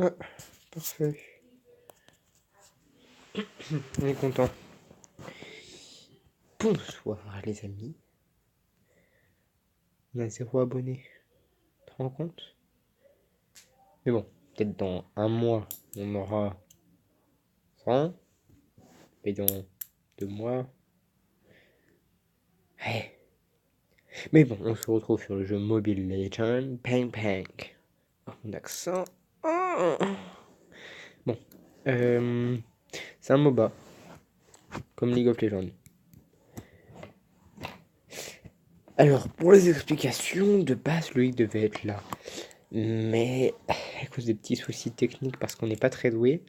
Ah, parfait. On est content. Bonsoir les amis. On a 0 abonné. Tu te rends compte? Mais bon, peut-être dans un mois, on aura 100. Et dans 2 mois... Ouais. Mais bon, on se retrouve sur le jeu Mobile Legends. Pang Pang. Oh, mon accent. Oh. Bon. C'est un MOBA. Comme League of Legends. Alors, pour les explications, de base, Loïc devait être là. Mais à cause des petits soucis techniques, parce qu'on n'est pas très doué,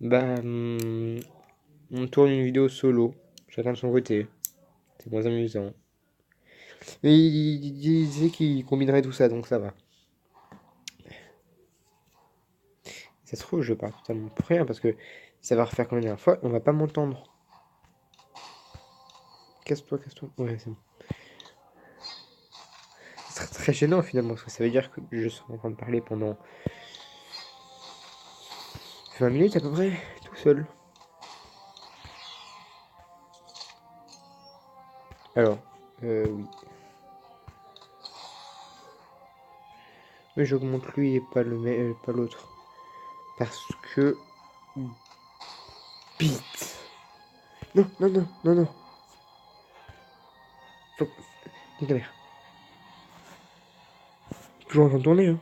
bah, on tourne une vidéo solo, chacun de son côté. C'est moins amusant. Mais il disait qu'il combinerait tout ça, donc ça va. Ça se trouve, je parle totalement pour rien, parce que ça va refaire comme la dernière fois, on va pas m'entendre. Casse-toi, casse-toi. Ouais, c'est bon. Ce serait très gênant finalement, parce que ça veut dire que je serai en train de parler pendant 20 minutes à peu près, tout seul. Alors, oui. Mais j'augmente lui et pas pas l'autre. Parce que... Bite. Non, non, non, non, non. Faut... Des caméras. Toujours en train de tourner, hein.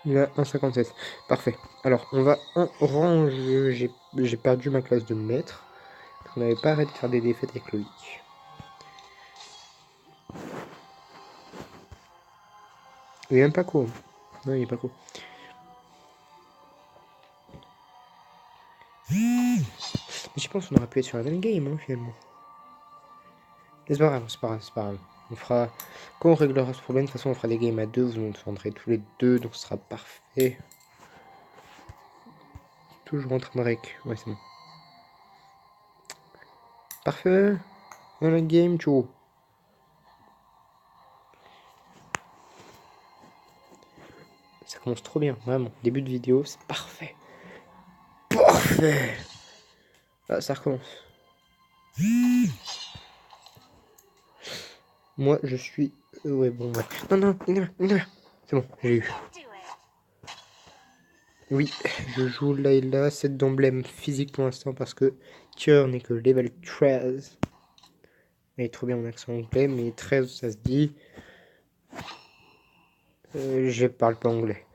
Il a 1,57. Parfait. Alors, on va en orange. J'ai perdu ma classe de maître. On n'avait pas arrêté de faire des défaites avec Loïc. Il est même pas co. Non, il est pas co. Mais je pense qu'on aurait pu être sur la même game, hein, finalement. Mais c'est pas grave, c'est pas grave, c'est pas grave. On fera... Quand on réglera ce problème, de toute façon, on fera des games à deux. Vous entendrez tous les deux, donc ce sera parfait. Toujours en train de rec. Ouais, c'est bon. Parfait. Dans la game, Joe. Ça commence trop bien, vraiment. Début de vidéo, c'est parfait. Parfait. Ah, ça recommence. Moi, je suis... ouais, bon, ouais. Non, non, non, non. C'est bon, j'ai eu. Oui, je joue Layla, 7 d'emblème physique pour l'instant parce que Cœur n'est que level 13. Elle est trop bien mon accent anglais, mais 13 ça se dit. Je parle pas anglais.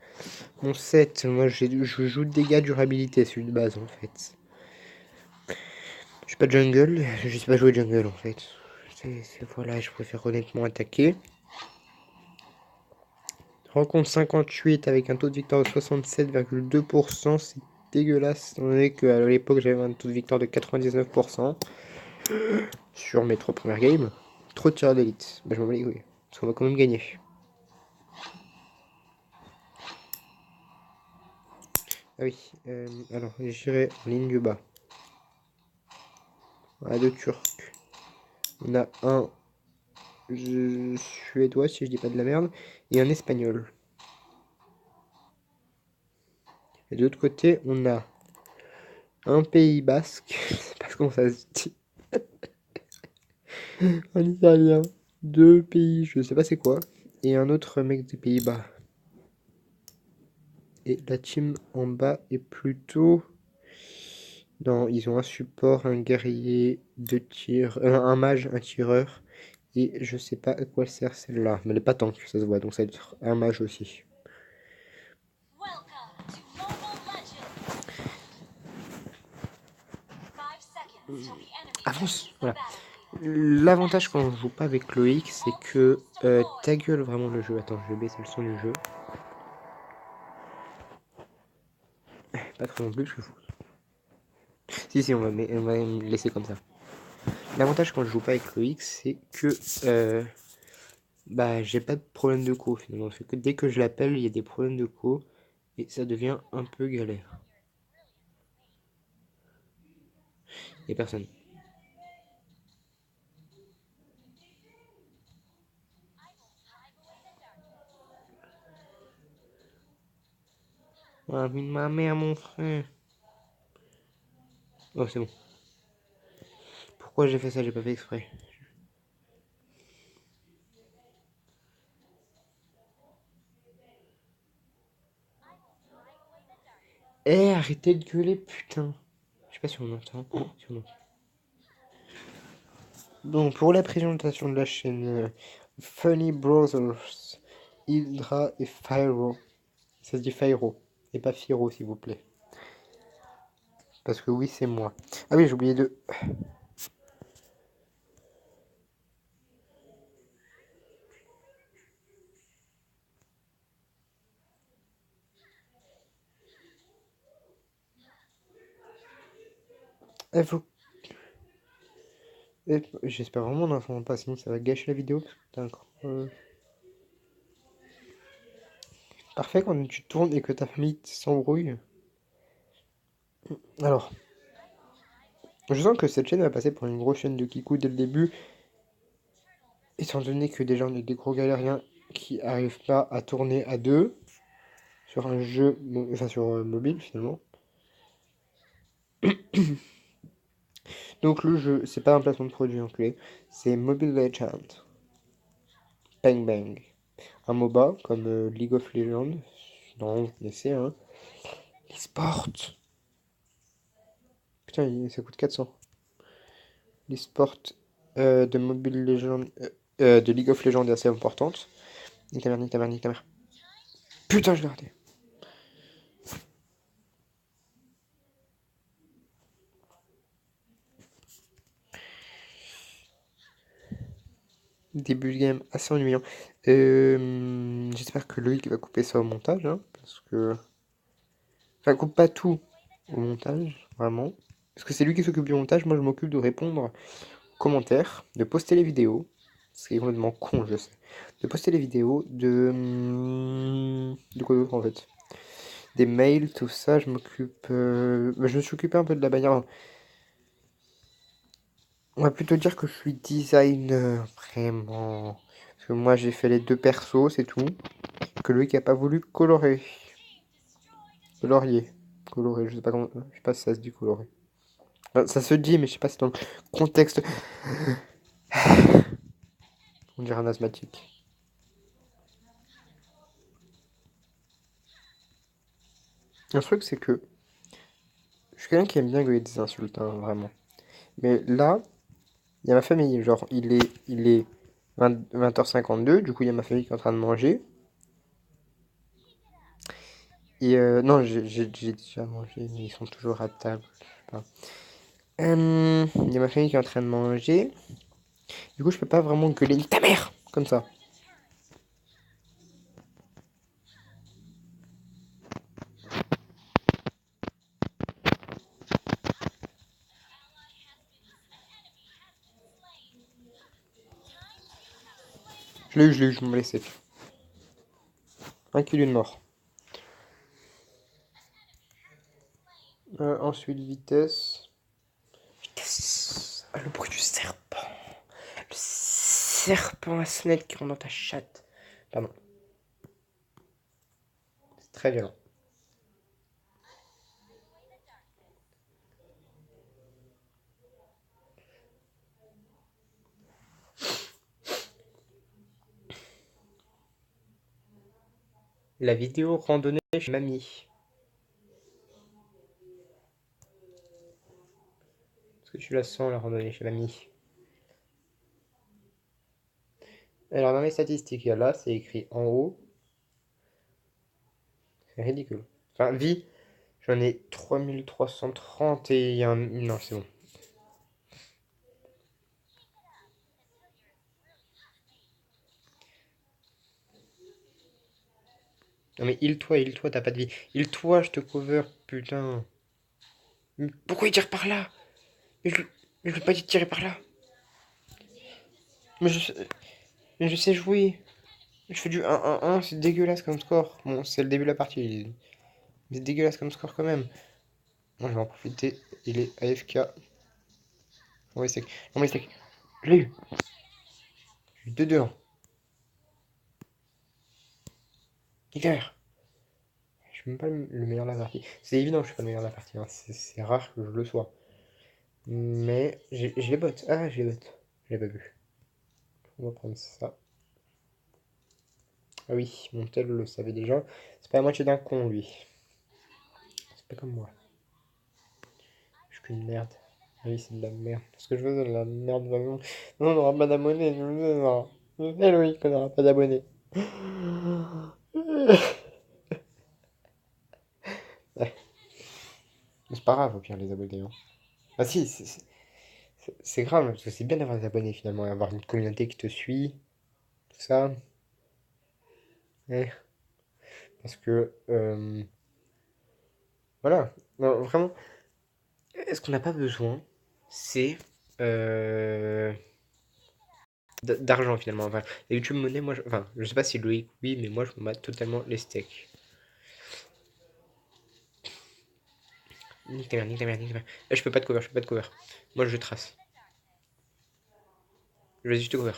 Mon 7, moi je joue dégâts durabilité, celui de base en fait. Je suis pas jungle, je sais pas jouer jungle en fait. Voilà, je préfère honnêtement attaquer. Rencontre 58 avec un taux de victoire de 67,2%, c'est dégueulasse, étant donné qu'à l'époque j'avais un taux de victoire de 99% sur mes 3 premières games. Trop de tir d'élite, bah je m'en bats les couilles, parce qu'on va quand même gagner. Ah oui, alors j'irai en ligne bas. On a 2 Turcs. On a un Suédois, si je dis pas de la merde, et un Espagnol. Et de l'autre côté, on a un Pays Basque, je sais pas comment ça se dit, un Italien, 2 pays, je sais pas c'est quoi, et un autre mec des Pays-Bas. Et la team en bas est plutôt... Non, ils ont un support, un guerrier, 2 tirs, un mage, un tireur, et je sais pas à quoi sert celle-là, mais elle est pas tank, ça se voit, donc ça va être un mage aussi. Avance, voilà. L'avantage quand on joue pas avec Loïc, c'est que ta gueule vraiment le jeu. Attends, je vais baisser le son du jeu. Pas trop non plus, je fous. Si, on va me laisser comme ça. L'avantage quand je joue pas avec Loïc, c'est que bah j'ai pas de problème de co finalement. Parce que dès que je l'appelle, il y a des problèmes de co et ça devient un peu galère. Et personne. Ah, ma mère, mon frère. Oh, c'est bon. Pourquoi j'ai fait ça? J'ai pas fait exprès. Eh, arrêtez de gueuler, putain. Je sais pas si on entend. Si on entend. Donc, pour la présentation de la chaîne Funny Brothers, Hydra et Fyro. Ça se dit Fyro, et pas Fyro, s'il vous plaît. Parce que oui, c'est moi. Ah oui, j'ai oublié de... Eh, j'espère vraiment n'en font pas, sinon ça va gâcher la vidéo. D'accord. Parfait quand tu tournes et que ta famille s'embrouille. Alors, je sens que cette chaîne va passer pour une grosse chaîne de Kikou dès le début, étant donné que déjà on est des gros galériens qui arrivent pas à tourner à deux sur un jeu, enfin sur mobile finalement. Donc le jeu, c'est pas un placement de produit enculé, c'est Mobile Legends. Bang Bang. Un MOBA comme League of Legends. Non, vous connaissez, hein. L'e-sport. Putain, ça coûte 400. L'e-sport de Mobile Legends, de League of Legends est assez importante. Nique ta mère, nique ta mère, nique ta mère. Putain, je l'ai raté. Début de game assez ennuyant. J'espère que Loïc va couper ça au montage, hein, parce que... Enfin, coupe pas tout au montage, vraiment. Parce que c'est lui qui s'occupe du montage, moi je m'occupe de répondre aux commentaires, de poster les vidéos. C'est complètement con, je sais. De poster les vidéos, de quoi d'autre en fait? Des mails, tout ça, je m'occupe... je me suis occupé un peu de la bannière. On va plutôt dire que je suis designer, vraiment. Parce que moi j'ai fait les deux persos, c'est tout. Que Loïc a pas voulu colorer. Colorier. Colorer, je sais pas comment... Je sais pas si ça se dit colorer. Enfin, ça se dit, mais je sais pas si dans le contexte... On dirait un asthmatique. Un truc, c'est que... Je suis quelqu'un qui aime bien gueuler des insultes, hein, vraiment. Mais là, il y a ma famille. Genre, il est 20h52, du coup, il y a ma famille qui est en train de manger. Et non, j'ai déjà mangé, mais ils sont toujours à table. Je sais pas. Il y a ma famille qui est en train de manger. Du coup, je peux pas vraiment gueuler ta mère comme ça. Je l'ai eu, je me laissais. Un kilo de mort. Ensuite, vitesse. Vitesse. Ah, le bruit du serpent. Le serpent à sonnette qui rentre dans ta chatte. Pardon. C'est très violent. La vidéo randonnée chez mamie. Est-ce que tu la sens, la randonnée chez mamie? Alors, dans mes statistiques, il y a là, c'est écrit en haut. C'est ridicule. Enfin, vie, j'en ai 3330 et il y a un... Non, c'est bon. Non mais heal-toi, t'as pas de vie. Heal-toi, je te cover, putain. Mais pourquoi il tire par là? Mais je veux pas tirer par là. Mais je, sais- mais je sais jouer. Je fais du 1-1-1, c'est dégueulasse comme score. Bon, c'est le début de la partie. Mais c'est dégueulasse comme score quand même. Moi, je vais en profiter. Il est AFK. On va steak. On va steak. Je l'ai eu. J'ai eu 2-2. Hein. Nique ta mère. suis même pas le meilleur de la partie. C'est évident que je suis pas le meilleur de la partie, hein. C'est rare que je le sois. Mais j'ai les bottes. Ah, j'ai les bottes. Je l'ai pas vu. On va prendre ça. Ah oui, mon tel le savait déjà. C'est pas la moitié d'un con, lui. C'est pas comme moi. Je suis qu'une merde. Ah oui, c'est de la merde. Parce que je veux de la merde vraiment. Non, on n'aura pas d'abonnés. Je veux non. Je sais, Loïc, qu'on n'aura pas d'abonnés. Ouais. Mais c'est pas grave, au pire, les abonnés, hein. Ah si, c'est grave, parce que c'est bien d'avoir des abonnés finalement, et avoir une communauté qui te suit, tout ça. Ouais. Parce que, voilà. Non, vraiment, ce qu'on n'a pas besoin, c'est euh, d'argent finalement. Enfin, la YouTube monnaie, moi, enfin, je sais pas si Loïc, oui, mais moi, je me mate totalement les steaks. Nique ta mère, nique ta mère, nique ta mère. Eh, je peux pas de cover, je peux pas de cover. Moi, je trace. Vas-y, je te cover.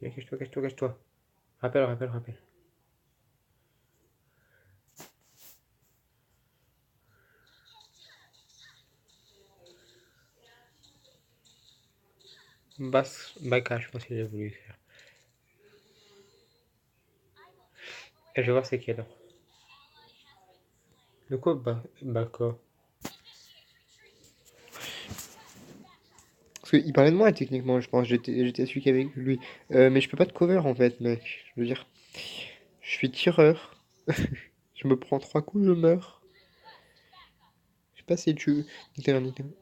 Cache-toi, cache-toi, cache-toi. Rappel, rappel, rappel. Basse, Baka, je pense qu'il a voulu faire. Et je vais voir c'est qui alors. De quoi Baka? Parce qu'il parlait de moi techniquement, je pense. J'étais celui qui avait lui. Mais je peux pas de cover en fait, mec. Je veux dire, je suis tireur. Je me prends 3 coups, je meurs. Je sais pas si tu. Nique ta mère, nique ta mère.